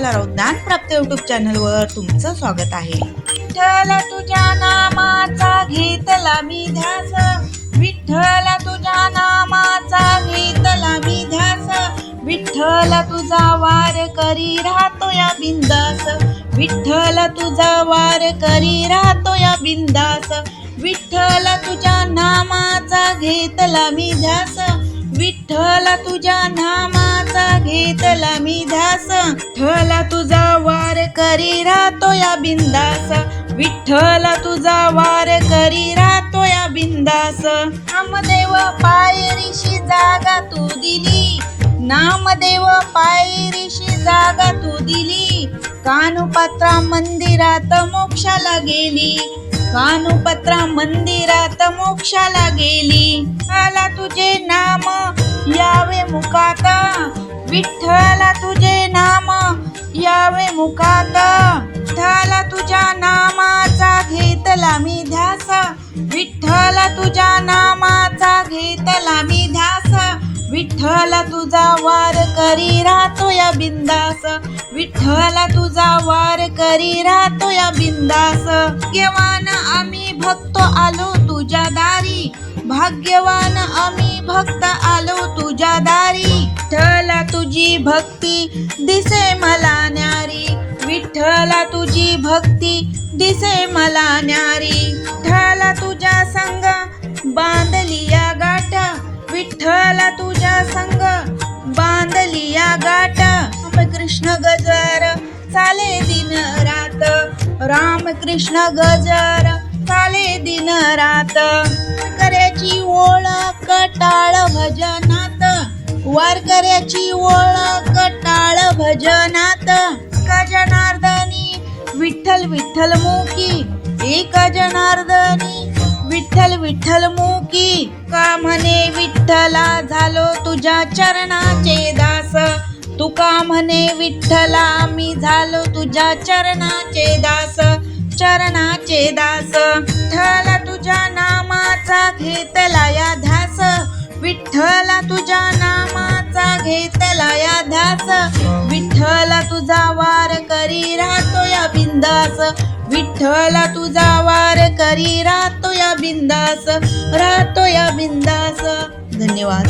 ज्ञानज्वालाराव ज्ञानप्राप्त YouTube चॅनलवर तुमचं स्वागत आहे. विठ्ठल तुझ्या नामाचा घेतला मी ध्यास, विठ्ठल तुझ्या नामाचा घेतला मी ध्यास, विठ्ठल तुझा वार करी राहतो या बिंदास, विठ्ठल तुझा वार करी राहतो या बिंदास, विठ्ठल तुझ्या नामाचा घेतला मी ध्यास, विठ्ठल तुझ्या नामाचा घेतला मी ध्यास, विठ्ठल तुझा वार करी राहतो या बिंदास, विठ्ठल तुझा वार करी राहतो या बिंदास. नामदेव पायरीशी जागा तू दिली, नामदेव पायरीशी जागा तू दिली, कानुपत्रा मंदिरात मोक्षाला गेली, कानुपत्रा मंदिरात मोक्षाला गेली. आला तुझे नाम यावे मुखात, विठ्ठला तुझे नाम यावे मुखात, विठ्ठला तुझ्या नामाचा घेतला मी ध्यास, विठ्ठला तुझ्या नामाचा घेतला मी ध्यास, विठ्ठल तुझा वार करी राहतो या बिंदास, विठ्ठल तुझा वार करी राहतो या बिंदास. भाग्यवान आम्ही भक्त आलो तुझ्या दारी, भाग्यवान आम्ही भक्त आलो तुझ्या दारी, विठ्ठल तुझी भक्ती दिसे मला न्यारी, विठ्ठल तुझी भक्ती दिसे मला न्यारी, विठ्ठल तुझ्या संग बांधली या गाठ, विठ्ठल तुझ्या संग बांधली या गाठ. रामकृष्ण गजर चाले दिन रात, रामकृष्ण गजर चाले दिन रात, वारकऱ्याची ओळख टाळ भजनात, वारकऱ्याची ओळख टाळ भजनात. एक जनार्दनी विठ्ठल विठ्ठल मुकी, एक जनार्दनी विठ्ठल विठ्ठल मुकी, का म्हणे विठ्ठला झालो तुझ्या चरणाचे दास, तुका म्हणे विठ्ठला मी झालो तुझ्या चरणाचे दास, चरणाचे दास. विठ्ठला तुझ्या नामाचा घेतला या ध्यास, विठ्ठला तुझ्या नामाचा घेतला या ध्यास, विठ्ठल तुझा वार करी राहतो या बिंदास, विठ्ठल तुझा वार करी राहतो या बिंदास, राहतो या बिंदास. धन्यवाद.